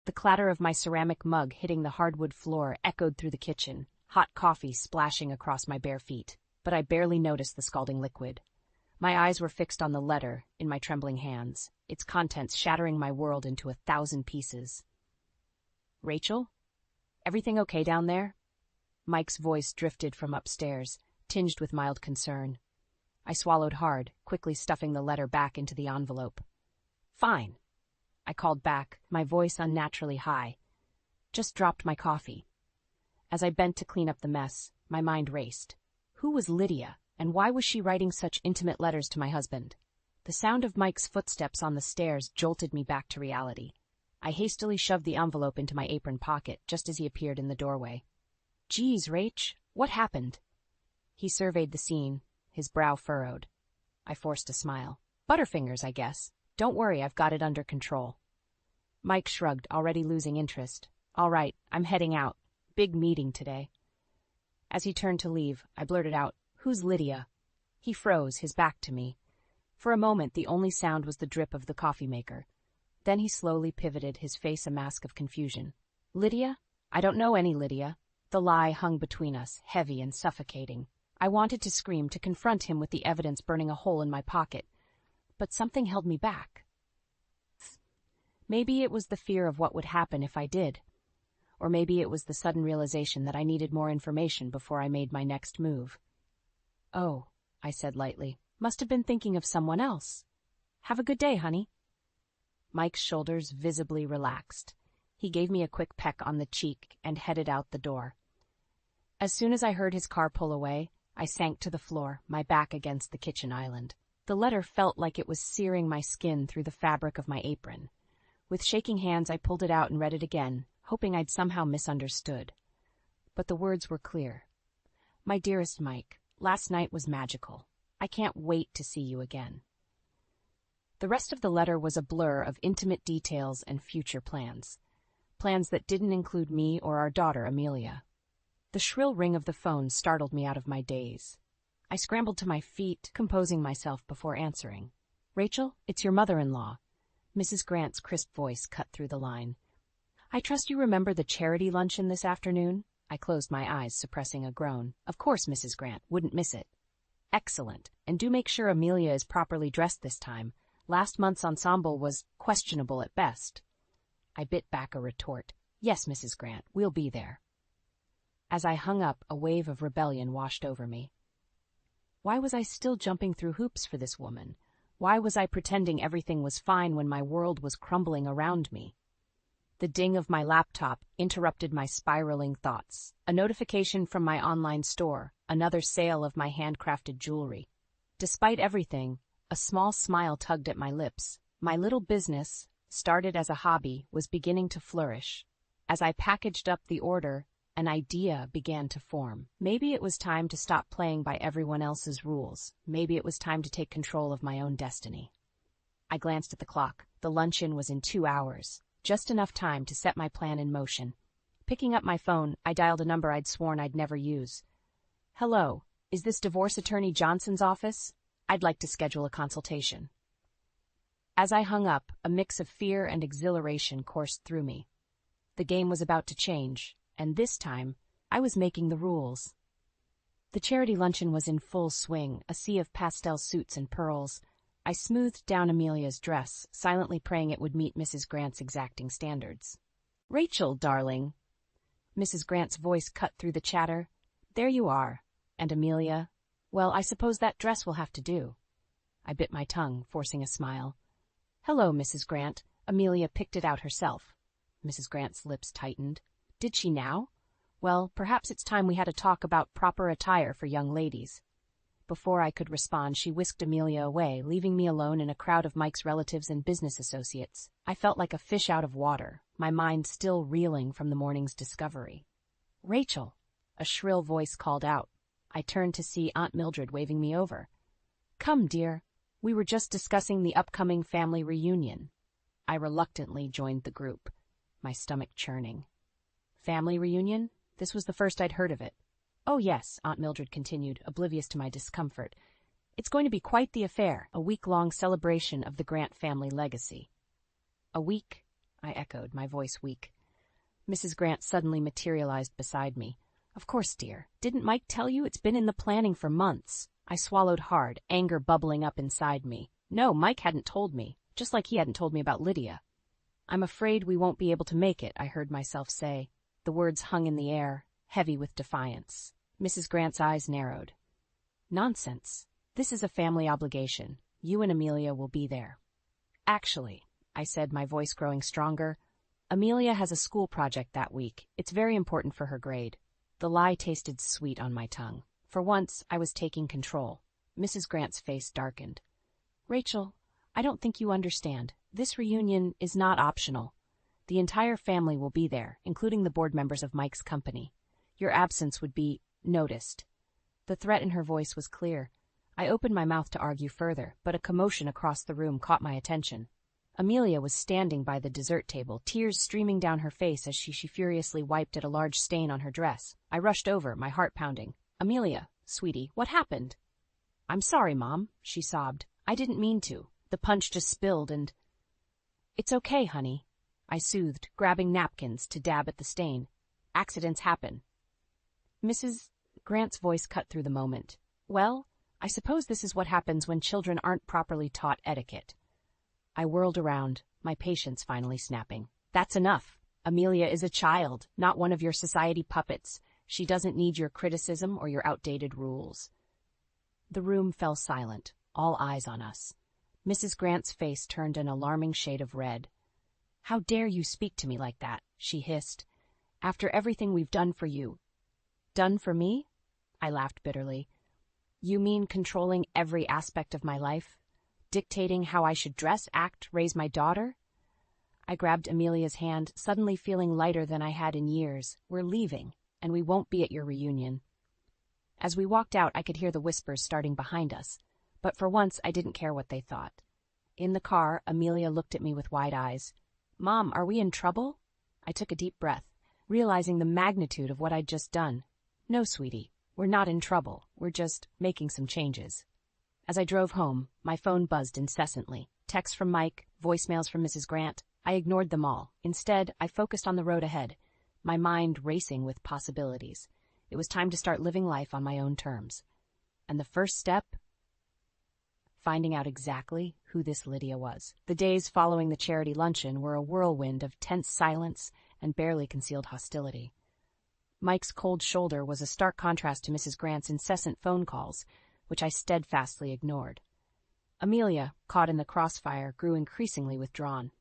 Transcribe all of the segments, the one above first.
The clatter of my ceramic mug hitting the hardwood floor echoed through the kitchen, hot coffee splashing across my bare feet, but I barely noticed the scalding liquid. My eyes were fixed on the letter in my trembling hands, its contents shattering my world into 1,000 pieces. "Rachel? Everything okay down there?" Mike's voice drifted from upstairs, tinged with mild concern. I swallowed hard, quickly stuffing the letter back into the envelope. "Fine," I called back, my voice unnaturally high. Just dropped my coffee. As I bent to clean up the mess, my mind raced. Who was Lydia, and why was she writing such intimate letters to my husband? The sound of Mike's footsteps on the stairs jolted me back to reality. I hastily shoved the envelope into my apron pocket just as he appeared in the doorway. "Geez, Rach, what happened?" He surveyed the scene, his brow furrowed. I forced a smile. "Butterfingers, I guess. Don't worry, I've got it under control." Mike shrugged, already losing interest. "All right, I'm heading out. Big meeting today." As he turned to leave, I blurted out, "Who's Lydia?" He froze, his back to me. For a moment, the only sound was the drip of the coffee maker. Then he slowly pivoted, his face a mask of confusion. "Lydia? I don't know any Lydia." The lie hung between us, heavy and suffocating. I wanted to scream, to confront him with the evidence burning a hole in my pocket, but something held me back. Maybe it was the fear of what would happen if I did. Or maybe it was the sudden realization that I needed more information before I made my next move. "Oh," I said lightly, "must have been thinking of someone else. Have a good day, honey." Mike's shoulders visibly relaxed. He gave me a quick peck on the cheek and headed out the door. As soon as I heard his car pull away, I sank to the floor, my back against the kitchen island. The letter felt like it was searing my skin through the fabric of my apron. With shaking hands, I pulled it out and read it again, hoping I'd somehow misunderstood. But the words were clear. "My dearest Mike, last night was magical. I can't wait to see you again." The rest of the letter was a blur of intimate details and future plans. Plans that didn't include me or our daughter, Amelia. The shrill ring of the phone startled me out of my daze. I scrambled to my feet, composing myself before answering. "Rachel, it's your mother-in-law." Mrs. Grant's crisp voice cut through the line. "I trust you remember the charity luncheon this afternoon?" I closed my eyes, suppressing a groan. "Of course, Mrs. Grant, wouldn't miss it." "Excellent, and do make sure Amelia is properly dressed this time. Last month's ensemble was questionable at best." I bit back a retort. "Yes, Mrs. Grant, we'll be there." As I hung up, a wave of rebellion washed over me. Why was I still jumping through hoops for this woman? Why was I pretending everything was fine when my world was crumbling around me? The ding of my laptop interrupted my spiraling thoughts. A notification from my online store, another sale of my handcrafted jewelry. Despite everything, a small smile tugged at my lips. My little business, started as a hobby, was beginning to flourish. As I packaged up the order, an idea began to form. Maybe it was time to stop playing by everyone else's rules. Maybe it was time to take control of my own destiny. I glanced at the clock. The luncheon was in 2 hours. Just enough time to set my plan in motion. Picking up my phone, I dialed a number I'd sworn I'd never use. "Hello, is this divorce attorney Johnson's office? I'd like to schedule a consultation." As I hung up, a mix of fear and exhilaration coursed through me. The game was about to change, and this time, I was making the rules. The charity luncheon was in full swing, a sea of pastel suits and pearls. I smoothed down Amelia's dress, silently praying it would meet Mrs. Grant's exacting standards. "Rachel, darling." Mrs. Grant's voice cut through the chatter. "There you are. And Amelia, well, I suppose that dress will have to do." I bit my tongue, forcing a smile. "Hello, Mrs. Grant." Amelia picked it out herself. Mrs. Grant's lips tightened. Did she now? Well, perhaps it's time we had a talk about proper attire for young ladies. Before I could respond, she whisked Amelia away, leaving me alone in a crowd of Mike's relatives and business associates. I felt like a fish out of water, my mind still reeling from the morning's discovery. "Rachel!" a shrill voice called out. I turned to see Aunt Mildred waving me over. "Come, dear. We were just discussing the upcoming family reunion." I reluctantly joined the group, my stomach churning. Family reunion? This was the first I'd heard of it. "Oh yes," Aunt Mildred continued, oblivious to my discomfort. "It's going to be quite the affair, a week-long celebration of the Grant family legacy." "A week?" I I echoed, my voice weak. Mrs. Grant suddenly materialized beside me. Of course, dear. Didn't Mike tell you? It's been in the planning for months. I swallowed hard, anger bubbling up inside me. No, Mike hadn't told me, just like he hadn't told me about Lydia. I'm afraid we won't be able to make it, I heard myself say. The words hung in the air, heavy with defiance. Mrs. Grant's eyes narrowed. Nonsense. This is a family obligation. You and Amelia will be there. Actually, I said, my voice growing stronger, Amelia has a school project that week. It's very important for her grade. The lie tasted sweet on my tongue. For once, I was taking control. Mrs. Grant's face darkened. Rachel, I don't think you understand. This reunion is not optional. The entire family will be there, including the board members of Mike's company. Your absence would be noticed. The threat in her voice was clear. I opened my mouth to argue further, but a commotion across the room caught my attention. Amelia was standing by the dessert table, tears streaming down her face as she furiously wiped at a large stain on her dress. I rushed over, my heart pounding. Amelia, sweetie, what happened? I'm sorry, Mom, she sobbed. I didn't mean to. The punch just spilled and... It's okay, honey, I soothed, grabbing napkins to dab at the stain. Accidents happen. Mrs. Grant's voice cut through the moment. Well, I suppose this is what happens when children aren't properly taught etiquette. I whirled around, my patience finally snapping. That's enough. Amelia is a child, not one of your society puppets. She doesn't need your criticism or your outdated rules. The room fell silent, all eyes on us. Mrs. Grant's face turned an alarming shade of red. How dare you speak to me like that, she hissed. After everything we've done for you. Done for me? I laughed bitterly. You mean controlling every aspect of my life? Dictating how I should dress, act, raise my daughter? I grabbed Amelia's hand, suddenly feeling lighter than I had in years. We're leaving, and we won't be at your reunion. As we walked out, I could hear the whispers starting behind us, but for once I didn't care what they thought. In the car, Amelia looked at me with wide eyes. Mom, are we in trouble? I took a deep breath, realizing the magnitude of what I'd just done. No, sweetie, we're not in trouble. We're just making some changes. As I drove home, my phone buzzed incessantly. Texts from Mike, voicemails from Mrs. Grant. I ignored them all. Instead, I focused on the road ahead, my mind racing with possibilities. It was time to start living life on my own terms. And the first step? Finding out exactly who this Lydia was. The days following the charity luncheon were a whirlwind of tense silence and barely concealed hostility. Mike's cold shoulder was a stark contrast to Mrs. Grant's incessant phone calls, which I steadfastly ignored. Amelia, caught in the crossfire, grew increasingly withdrawn.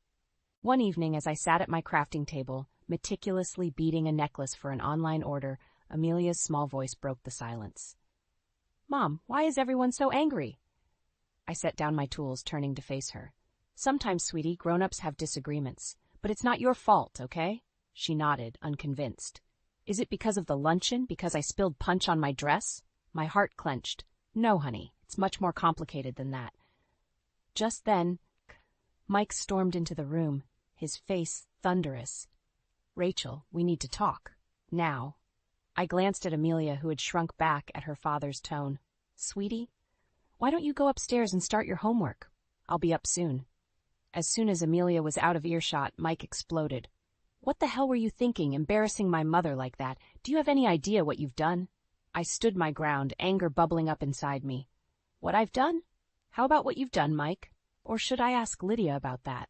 One evening, as I sat at my crafting table, meticulously beading a necklace for an online order, Amelia's small voice broke the silence. Mom, why is everyone so angry? I set down my tools, turning to face her. Sometimes, sweetie, grown-ups have disagreements, but it's not your fault, okay? She nodded, unconvinced. Is it because of the luncheon, because I spilled punch on my dress? My heart clenched. No, honey, it's much more complicated than that. Just then, Mike stormed into the room, his face thunderous. Rachel, we need to talk. Now. I glanced at Amelia, who had shrunk back at her father's tone. Sweetie, why don't you go upstairs and start your homework? I'll be up soon. As soon as Amelia was out of earshot, Mike exploded. What the hell were you thinking, embarrassing my mother like that? Do you have any idea what you've done? I stood my ground, anger bubbling up inside me. What I've done? How about what you've done, Mike? Or should I ask Lydia about that?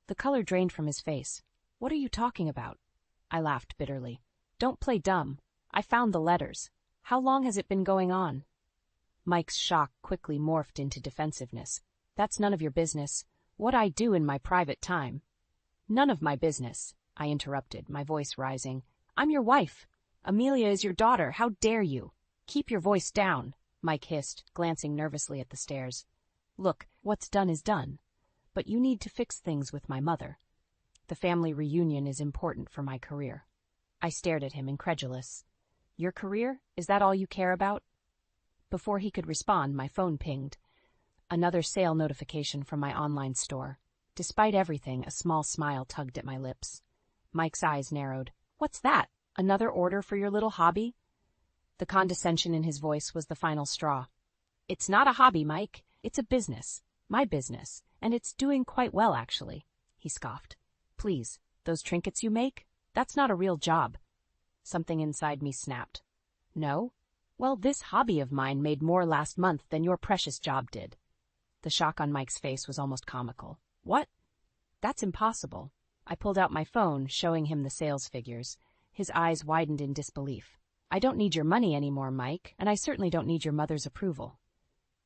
The color drained from his face. What are you talking about? I laughed bitterly. Don't play dumb. I found the letters. How long has it been going on? Mike's shock quickly morphed into defensiveness. That's none of your business. What I do in my private time. None of my business, I interrupted, my voice rising. I'm your wife. Amelia is your daughter. How dare you? Keep your voice down, Mike hissed, glancing nervously at the stairs. Look, what's done is done. But you need to fix things with my mother. The family reunion is important for my career. I stared at him, incredulous. Your career? Is that all you care about? Before he could respond, my phone pinged. Another sale notification from my online store. Despite everything, a small smile tugged at my lips. Mike's eyes narrowed. What's that? Another order for your little hobby? The condescension in his voice was the final straw. It's not a hobby, Mike. It's a business. My business. And it's doing quite well, actually. He scoffed. please, those trinkets you make? That's not a real job. Something inside me snapped. No? Well, this hobby of mine made more last month than your precious job did. The shock on Mike's face was almost comical. What? That's impossible. I pulled out my phone, showing him the sales figures. His eyes widened in disbelief. I don't need your money anymore, Mike, and I certainly don't need your mother's approval.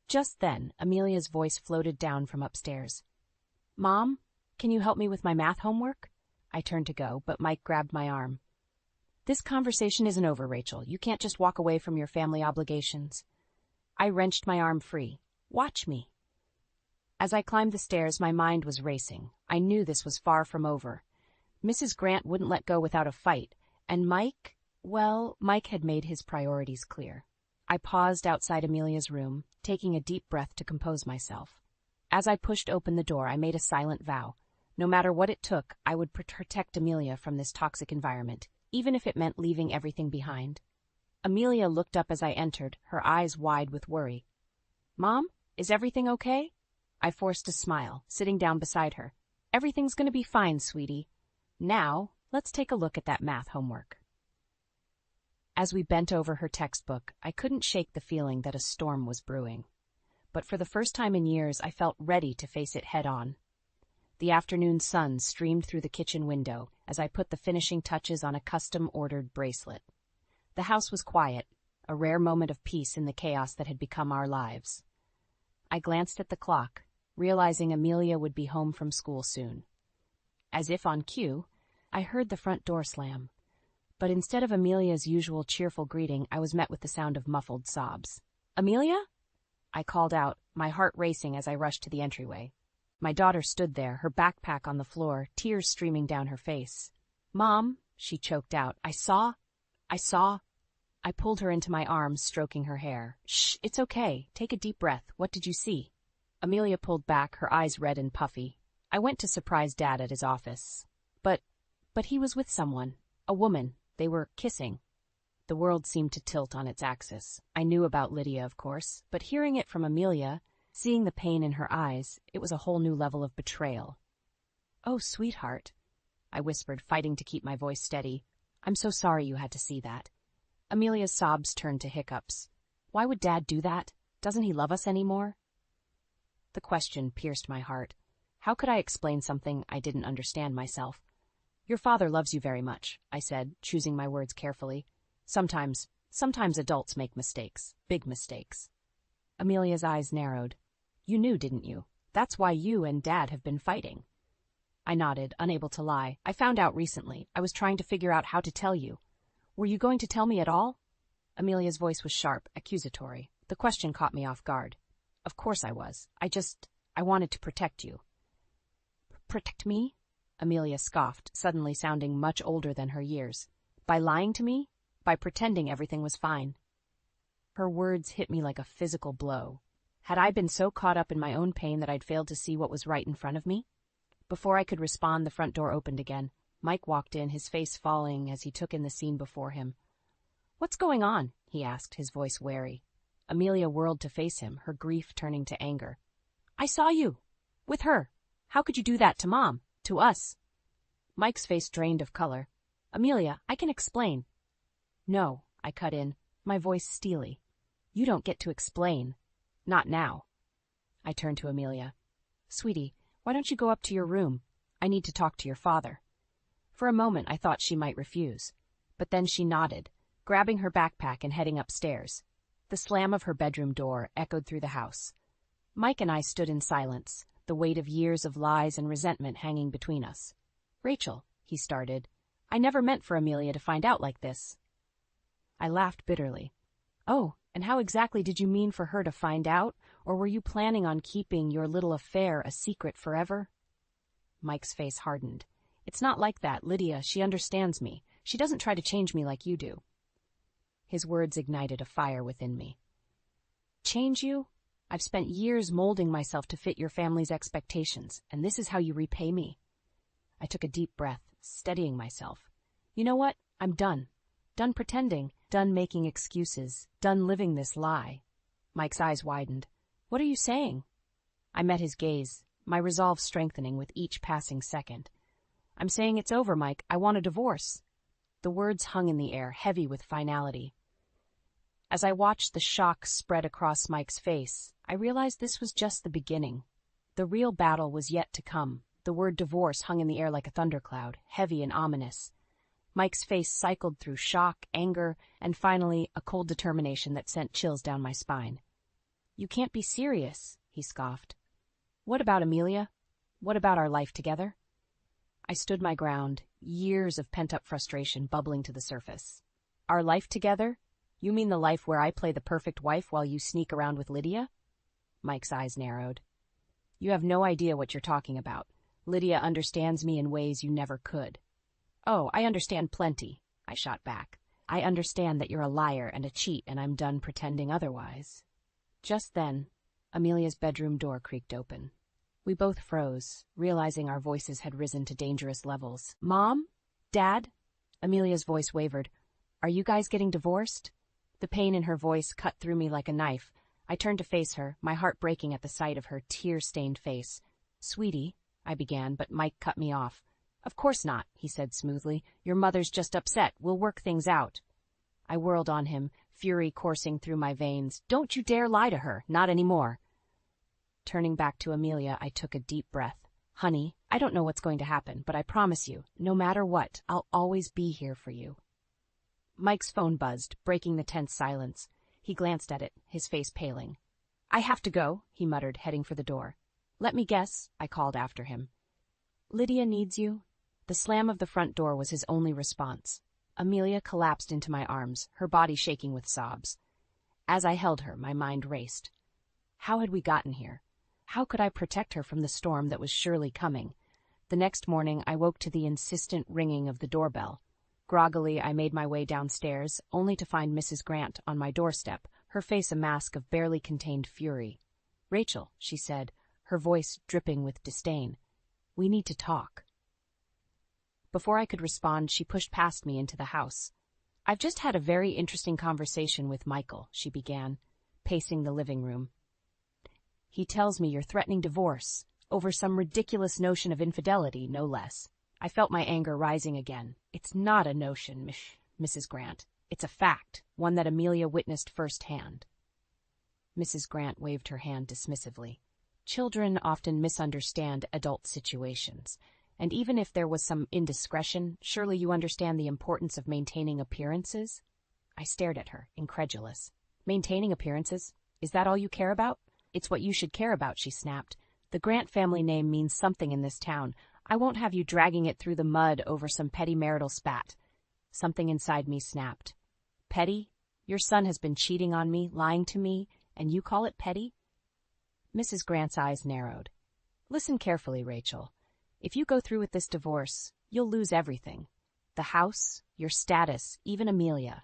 Just then, Amelia's voice floated down from upstairs. Mom, can you help me with my math homework? I turned to go, but Mike grabbed my arm. This conversation isn't over, Rachel. You can't just walk away from your family obligations. I wrenched my arm free. Watch me. As I climbed the stairs, my mind was racing. I knew this was far from over. Mrs. Grant wouldn't let go without a fight, and Mike, well, Mike had made his priorities clear. I paused outside Amelia's room, taking a deep breath to compose myself. As I pushed open the door, I made a silent vow. No matter what it took, I would protect Amelia from this toxic environment, even if it meant leaving everything behind. Amelia looked up as I entered, her eyes wide with worry. Mom, is everything okay? I forced a smile, sitting down beside her. Everything's going to be fine, sweetie. Now, let's take a look at that math homework. As we bent over her textbook, I couldn't shake the feeling that a storm was brewing. But for the first time in years, I felt ready to face it head-on. The afternoon sun streamed through the kitchen window as I put the finishing touches on a custom-ordered bracelet. The house was quiet, a rare moment of peace in the chaos that had become our lives. I glanced at the clock, realizing Amelia would be home from school soon. As if on cue, I heard the front door slam. But instead of Amelia's usual cheerful greeting, I was met with the sound of muffled sobs. Amelia? I called out, my heart racing as I rushed to the entryway. My daughter stood there, her backpack on the floor, tears streaming down her face. Mom, she choked out, I saw. I pulled her into my arms, stroking her hair. Shh, it's okay. Take a deep breath. What did you see? Amelia pulled back, her eyes red and puffy. I went to surprise Dad at his office. But he was with someone. A woman. They were kissing. The world seemed to tilt on its axis. I knew about Lydia, of course, but hearing it from Amelia, seeing the pain in her eyes, it was a whole new level of betrayal. Oh, sweetheart, I whispered, fighting to keep my voice steady. I'm so sorry you had to see that. Amelia's sobs turned to hiccups. Why would Dad do that? Doesn't he love us anymore? The question pierced my heart. How could I explain something I didn't understand myself? Your father loves you very much, I said, choosing my words carefully. Sometimes adults make mistakes, big mistakes. Amelia's eyes narrowed. You knew, didn't you? That's why you and Dad have been fighting. I nodded, unable to lie. I found out recently. I was trying to figure out how to tell you. Were you going to tell me at all? Amelia's voice was sharp, accusatory. The question caught me off guard. Of course I was. I wanted to protect you. Protect me? Amelia scoffed, suddenly sounding much older than her years. By lying to me? By pretending everything was fine. Her words hit me like a physical blow. Had I been so caught up in my own pain that I'd failed to see what was right in front of me? Before I could respond, the front door opened again. Mike walked in, his face falling as he took in the scene before him. What's going on? He asked, his voice wary. Amelia whirled to face him, her grief turning to anger. I saw you. With her. How could you do that to Mom? To us? Mike's face drained of color. Amelia, I can explain. No, I cut in, my voice steely. You don't get to explain. Not now. I turned to Amelia. Sweetie, why don't you go up to your room? I need to talk to your father. For a moment I thought she might refuse, but then she nodded, grabbing her backpack and heading upstairs. The slam of her bedroom door echoed through the house. Mike and I stood in silence, the weight of years of lies and resentment hanging between us. Rachel, he started, I never meant for Amelia to find out like this. I laughed bitterly. Oh, and how exactly did you mean for her to find out, or were you planning on keeping your little affair a secret forever? Mike's face hardened. It's not like that, Lydia. She understands me. She doesn't try to change me like you do. His words ignited a fire within me. Change you? I've spent years molding myself to fit your family's expectations, and this is how you repay me. I took a deep breath, steadying myself. You know what? I'm done. Done pretending, done making excuses, done living this lie. Mike's eyes widened. What are you saying? I met his gaze, my resolve strengthening with each passing second. I'm saying it's over, Mike. I want a divorce. The words hung in the air, heavy with finality. As I watched the shock spread across Mike's face, I realized this was just the beginning. The real battle was yet to come. The word divorce hung in the air like a thundercloud, heavy and ominous. Mike's face cycled through shock, anger, and finally a cold determination that sent chills down my spine. "You can't be serious," he scoffed. "What about Amelia? What about our life together?" I stood my ground, years of pent-up frustration bubbling to the surface. "Our life together? You mean the life where I play the perfect wife while you sneak around with Lydia?" Mike's eyes narrowed. "You have no idea what you're talking about. Lydia understands me in ways you never could." "Oh, I understand plenty," I shot back. "I understand that you're a liar and a cheat, and I'm done pretending otherwise." Just then, Amelia's bedroom door creaked open. We both froze, realizing our voices had risen to dangerous levels. "Mom? Dad?" Amelia's voice wavered. "Are you guys getting divorced?" The pain in her voice cut through me like a knife. I turned to face her, my heart breaking at the sight of her tear-stained face. "Sweetie," I began, but Mike cut me off. "Of course not," he said smoothly. "Your mother's just upset. We'll work things out." I whirled on him, fury coursing through my veins. "Don't you dare lie to her. Not anymore." Turning back to Amelia, I took a deep breath. "Honey, I don't know what's going to happen, but I promise you, no matter what, I'll always be here for you." Mike's phone buzzed, breaking the tense silence. He glanced at it, his face paling. "I have to go," he muttered, heading for the door. "Let me guess," I called after him. "Lydia needs you." The slam of the front door was his only response. Amelia collapsed into my arms, her body shaking with sobs. As I held her, my mind raced. How had we gotten here? How could I protect her from the storm that was surely coming? The next morning, I woke to the insistent ringing of the doorbell. Groggily, I made my way downstairs, only to find Mrs. Grant on my doorstep, her face a mask of barely contained fury. "Rachel," she said, her voice dripping with disdain. "We need to talk." Before I could respond, she pushed past me into the house. "I've just had a very interesting conversation with Michael," she began, pacing the living room. "He tells me you're threatening divorce, over some ridiculous notion of infidelity, no less." I felt my anger rising again. "It's not a notion, Mrs. Grant. It's a fact, one that Amelia witnessed firsthand." Mrs. Grant waved her hand dismissively. "Children often misunderstand adult situations, and even if there was some indiscretion, surely you understand the importance of maintaining appearances?" I stared at her, incredulous. "Maintaining appearances? Is that all you care about?" "It's what you should care about," she snapped. "The Grant family name means something in this town. I won't have you dragging it through the mud over some petty marital spat." Something inside me snapped. "Petty? Your son has been cheating on me, lying to me, and you call it petty?" Mrs. Grant's eyes narrowed. "Listen carefully, Rachel. If you go through with this divorce, you'll lose everything. The house, your status, even Amelia.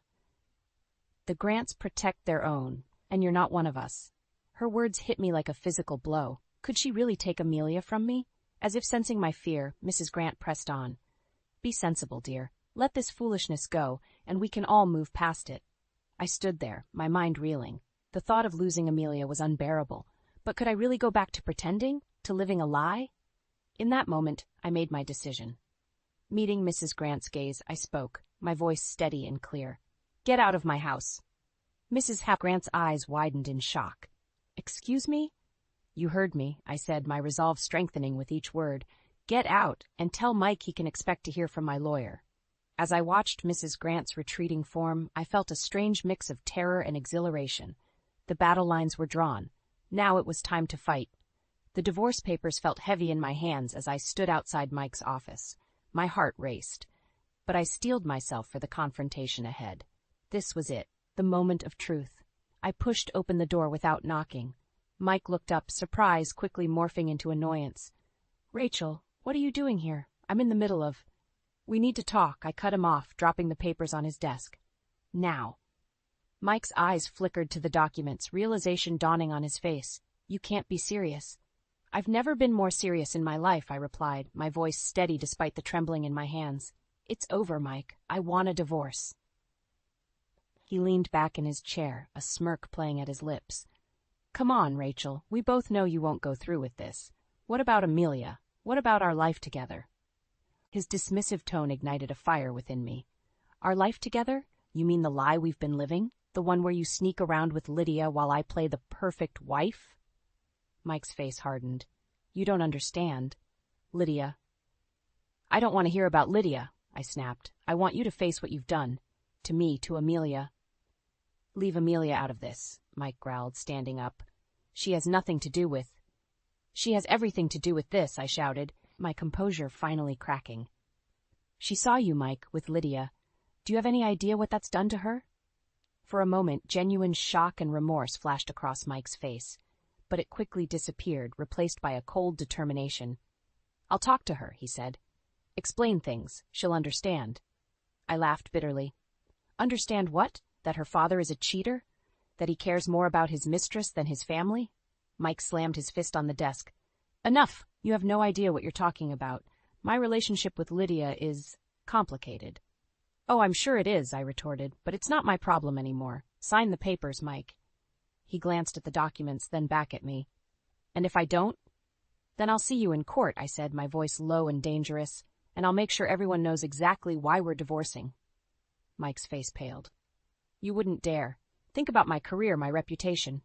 The Grants protect their own, and you're not one of us." Her words hit me like a physical blow. Could she really take Amelia from me? As if sensing my fear, Mrs. Grant pressed on. "Be sensible, dear. Let this foolishness go, and we can all move past it." I stood there, my mind reeling. The thought of losing Amelia was unbearable. But could I really go back to pretending? To living a lie? In that moment, I made my decision. Meeting Mrs. Grant's gaze, I spoke, my voice steady and clear. "Get out of my house." Mrs. Grant's eyes widened in shock. "Excuse me?" "You heard me," I said, my resolve strengthening with each word. "Get out, and tell Mike he can expect to hear from my lawyer." As I watched Mrs. Grant's retreating form, I felt a strange mix of terror and exhilaration. The battle lines were drawn. Now it was time to fight. The divorce papers felt heavy in my hands as I stood outside Mike's office. My heart raced. But I steeled myself for the confrontation ahead. This was it, the moment of truth. I pushed open the door without knocking. Mike looked up, surprise quickly morphing into annoyance. "Rachel, what are you doing here? I'm in the middle of—" "We need to talk," I cut him off, dropping the papers on his desk. "Now." Mike's eyes flickered to the documents, realization dawning on his face. "You can't be serious." "I've never been more serious in my life," I replied, my voice steady despite the trembling in my hands. "It's over, Mike. I want a divorce." He leaned back in his chair, a smirk playing at his lips. "Come on, Rachel. We both know you won't go through with this. What about Amelia? What about our life together?" His dismissive tone ignited a fire within me. Our life together? You mean the lie we've been living? The one where you sneak around with Lydia while I play the perfect wife? Mike's face hardened. You don't understand. Lydia. I don't want to hear about Lydia, I snapped. I want you to face what you've done. To me, to Amelia. Leave Amelia out of this, Mike growled, standing up. She has everything to do with this, I shouted, my composure finally cracking. She saw you, Mike, with Lydia. Do you have any idea what that's done to her? For a moment, genuine shock and remorse flashed across Mike's face, but it quickly disappeared, replaced by a cold determination. I'll talk to her, he said. Explain things. She'll understand. I laughed bitterly. Understand what? That her father is a cheater? That he cares more about his mistress than his family? Mike slammed his fist on the desk. Enough! You have no idea what you're talking about. My relationship with Lydia is complicated. Oh, I'm sure it is, I retorted, but it's not my problem anymore. Sign the papers, Mike. He glanced at the documents, then back at me. And if I don't? Then I'll see you in court, I said, my voice low and dangerous, and I'll make sure everyone knows exactly why we're divorcing. Mike's face paled. You wouldn't dare. Think about my career, my reputation.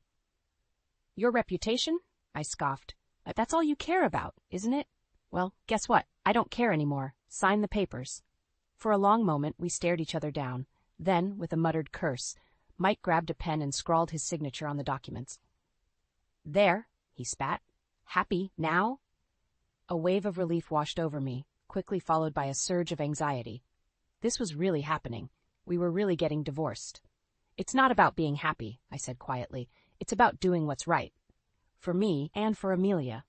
Your reputation? I scoffed. That's all you care about, isn't it? Well, guess what? I don't care anymore. Sign the papers. For a long moment, we stared each other down. Then, with a muttered curse, Mike grabbed a pen and scrawled his signature on the documents. There, he spat. Happy now? A wave of relief washed over me, quickly followed by a surge of anxiety. This was really happening. We were really getting divorced. It's not about being happy, I said quietly. It's about doing what's right. For me and for Amelia.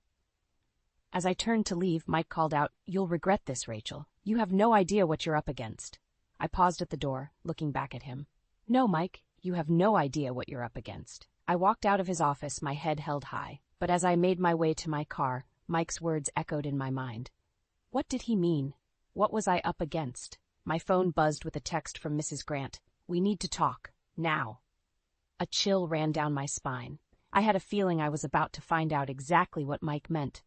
As I turned to leave, Mike called out, You'll regret this, Rachel. You have no idea what you're up against. I paused at the door, looking back at him. No, Mike, you have no idea what you're up against. I walked out of his office, my head held high, but as I made my way to my car, Mike's words echoed in my mind. What did he mean? What was I up against? My phone buzzed with a text from Mrs. Grant. We need to talk. Now. A chill ran down my spine. I had a feeling I was about to find out exactly what Mike meant.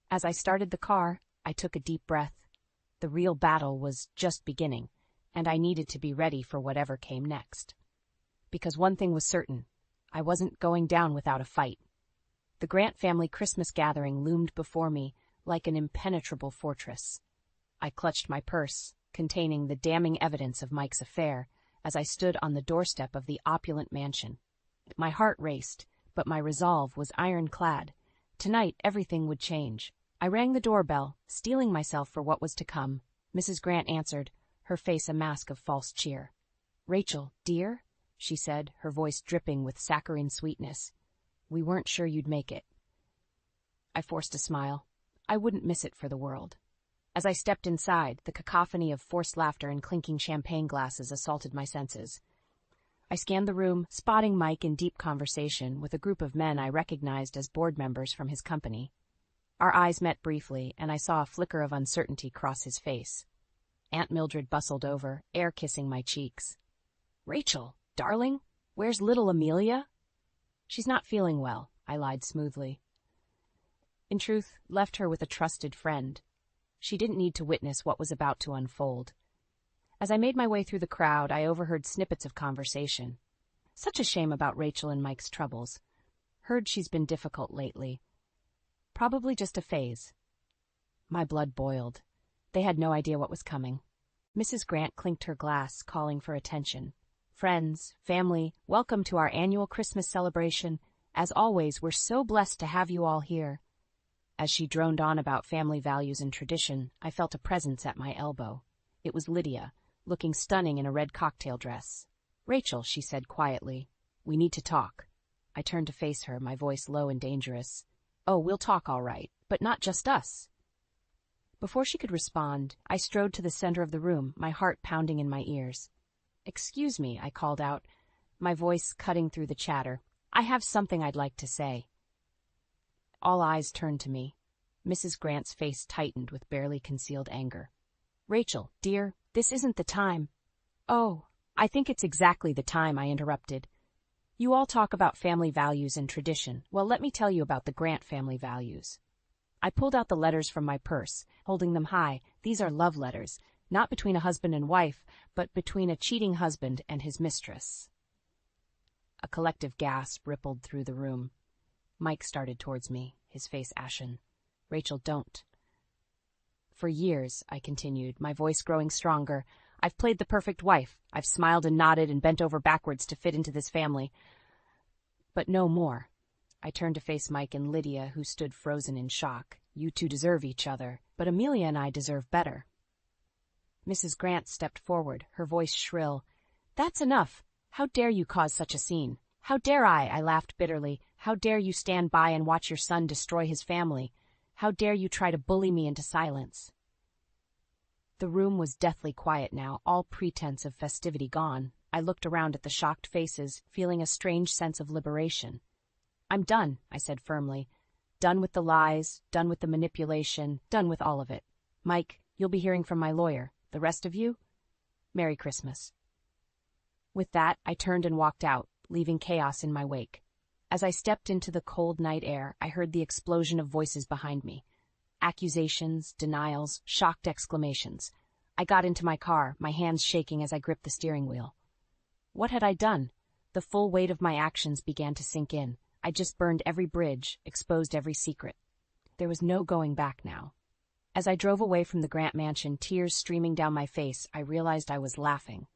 As I started the car, I took a deep breath. The real battle was just beginning, and I needed to be ready for whatever came next. Because one thing was certain, I wasn't going down without a fight. The Grant family Christmas gathering loomed before me like an impenetrable fortress. I clutched my purse, containing the damning evidence of Mike's affair, as I stood on the doorstep of the opulent mansion. My heart raced, but my resolve was ironclad. Tonight, everything would change. I rang the doorbell, steeling myself for what was to come. Mrs. Grant answered, her face a mask of false cheer. Rachel, dear, she said, her voice dripping with saccharine sweetness. We weren't sure you'd make it. I forced a smile. I wouldn't miss it for the world. As I stepped inside, the cacophony of forced laughter and clinking champagne glasses assaulted my senses. I scanned the room, spotting Mike in deep conversation with a group of men I recognized as board members from his company. Our eyes met briefly, and I saw a flicker of uncertainty cross his face. Aunt Mildred bustled over, air-kissing my cheeks. Rachel, darling, where's little Amelia? She's not feeling well, I lied smoothly. In truth, left her with a trusted friend. She didn't need to witness what was about to unfold. As I made my way through the crowd, I overheard snippets of conversation. Such a shame about Rachel and Mike's troubles. Heard she's been difficult lately. Probably just a phase. My blood boiled. They had no idea what was coming. Mrs. Grant clinked her glass, calling for attention. Friends, family, welcome to our annual Christmas celebration. As always, we're so blessed to have you all here. As she droned on about family values and tradition, I felt a presence at my elbow. It was Lydia, looking stunning in a red cocktail dress. Rachel, she said quietly, we need to talk. I turned to face her, my voice low and dangerous. Oh, we'll talk all right, but not just us. Before she could respond, I strode to the center of the room, my heart pounding in my ears. Excuse me, I called out, my voice cutting through the chatter. I have something I'd like to say. All eyes turned to me. Mrs. Grant's face tightened with barely concealed anger. Rachel, dear, this isn't the time. Oh, I think it's exactly the time, I interrupted. You all talk about family values and tradition. Well, let me tell you about the Grant family values. I pulled out the letters from my purse, holding them high. These are love letters, not between a husband and wife, but between a cheating husband and his mistress. A collective gasp rippled through the room. Mike started towards me, his face ashen. "Rachel, don't." "For years," I continued, my voice growing stronger, "I've played the perfect wife. I've smiled and nodded and bent over backwards to fit into this family. But no more." I turned to face Mike and Lydia, who stood frozen in shock. "You two deserve each other, but Amelia and I deserve better." Mrs. Grant stepped forward, her voice shrill. "That's enough. How dare you cause such a scene? How dare I laughed bitterly. "How dare you stand by and watch your son destroy his family? How dare you try to bully me into silence?" The room was deathly quiet now, all pretense of festivity gone. I looked around at the shocked faces, feeling a strange sense of liberation. "I'm done," I said firmly. "Done with the lies, done with the manipulation, done with all of it. Mike, you'll be hearing from my lawyer. The rest of you, Merry Christmas." With that, I turned and walked out, leaving chaos in my wake. As I stepped into the cold night air, I heard the explosion of voices behind me. Accusations, denials, shocked exclamations. I got into my car, my hands shaking as I gripped the steering wheel. What had I done? The full weight of my actions began to sink in. I just burned every bridge, exposed every secret. There was no going back now. As I drove away from the Grant mansion, tears streaming down my face, I realized I was laughing.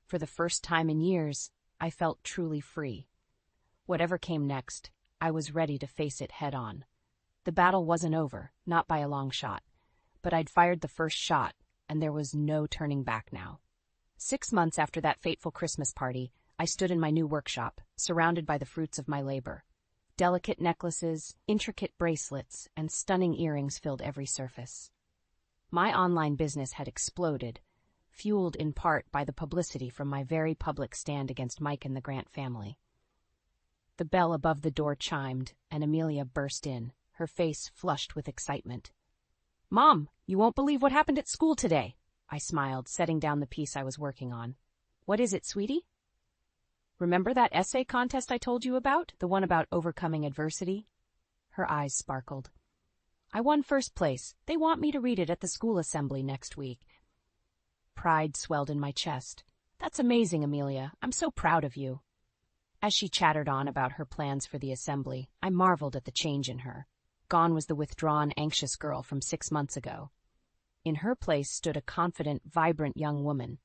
For the first time in years, I felt truly free. Whatever came next, I was ready to face it head on. The battle wasn't over, not by a long shot. But I'd fired the first shot, and there was no turning back now. 6 months after that fateful Christmas party, I stood in my new workshop, surrounded by the fruits of my labor. Delicate necklaces, intricate bracelets, and stunning earrings filled every surface. My online business had exploded, fueled in part by the publicity from my very public stand against Mike and the Grant family. The bell above the door chimed, and Amelia burst in, her face flushed with excitement. "Mom, you won't believe what happened at school today," I smiled, setting down the piece I was working on. "What is it, sweetie?" "Remember that essay contest I told you about? The one about overcoming adversity?" Her eyes sparkled. "I won first place. They want me to read it at the school assembly next week." Pride swelled in my chest. "That's amazing, Amelia. I'm so proud of you." As she chattered on about her plans for the assembly, I marveled at the change in her. Gone was the withdrawn, anxious girl from 6 months ago. In her place stood a confident, vibrant young woman.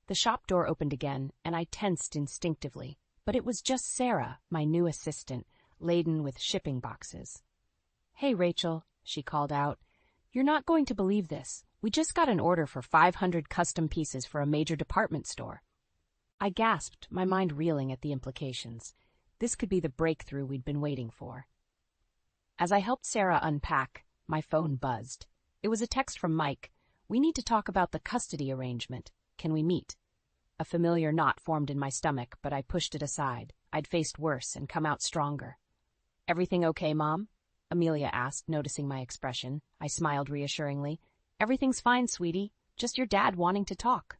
The shop door opened again, and I tensed instinctively. But it was just Sarah, my new assistant, laden with shipping boxes. "Hey, Rachel," she called out. "You're not going to believe this. We just got an order for 500 custom pieces for a major department store." I gasped, my mind reeling at the implications. This could be the breakthrough we'd been waiting for. As I helped Sarah unpack, my phone buzzed. It was a text from Mike. "We need to talk about the custody arrangement. Can we meet?" A familiar knot formed in my stomach, but I pushed it aside. I'd faced worse and come out stronger. "Everything okay, Mom?" Amelia asked, noticing my expression. I smiled reassuringly. "Everything's fine, sweetie. Just your dad wanting to talk."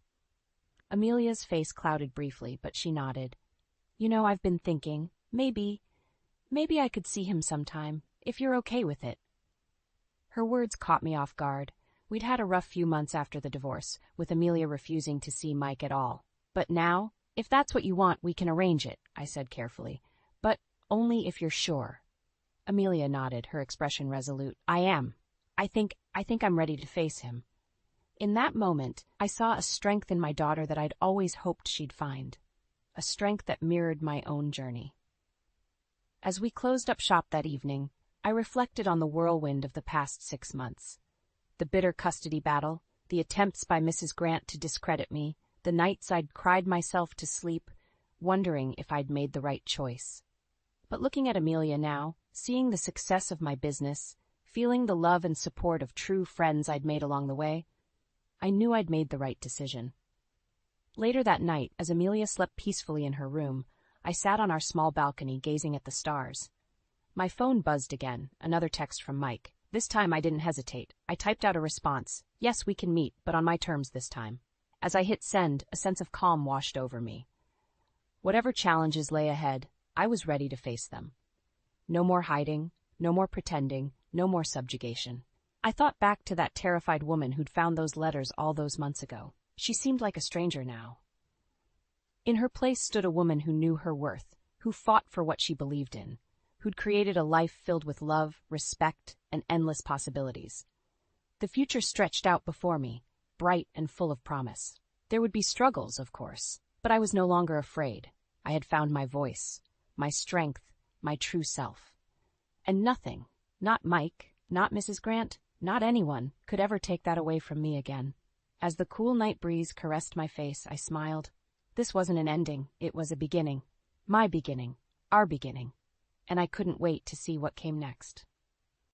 Amelia's face clouded briefly, but she nodded. "You know, I've been thinking, maybe I could see him sometime, if you're okay with it." Her words caught me off guard. We'd had a rough few months after the divorce, with Amelia refusing to see Mike at all. But now, "If that's what you want, we can arrange it," I said carefully. "But only if you're sure." Amelia nodded, her expression resolute. "I am. I think I'm ready to face him." In that moment, I saw a strength in my daughter that I'd always hoped she'd find. A strength that mirrored my own journey. As we closed up shop that evening, I reflected on the whirlwind of the past 6 months. The bitter custody battle, the attempts by Mrs. Grant to discredit me, the nights I'd cried myself to sleep, wondering if I'd made the right choice. But looking at Amelia now, seeing the success of my business, feeling the love and support of true friends I'd made along the way, I knew I'd made the right decision. Later that night, as Amelia slept peacefully in her room, I sat on our small balcony gazing at the stars. My phone buzzed again, another text from Mike. This time I didn't hesitate. I typed out a response. "Yes, we can meet, but on my terms this time." As I hit send, a sense of calm washed over me. Whatever challenges lay ahead, I was ready to face them. No more hiding, no more pretending, No more subjugation. I thought back to that terrified woman who'd found those letters all those months ago. She seemed like a stranger now. In her place stood a woman who knew her worth, who fought for what she believed in, who'd created a life filled with love, respect, and endless possibilities. The future stretched out before me, bright and full of promise. There would be struggles, of course, but I was no longer afraid. I had found my voice, my strength, my true self. And nothing, not Mike, not Mrs. Grant, not anyone, could ever take that away from me again. As the cool night breeze caressed my face, I smiled. This wasn't an ending, it was a beginning. My beginning, our beginning. And I couldn't wait to see what came next.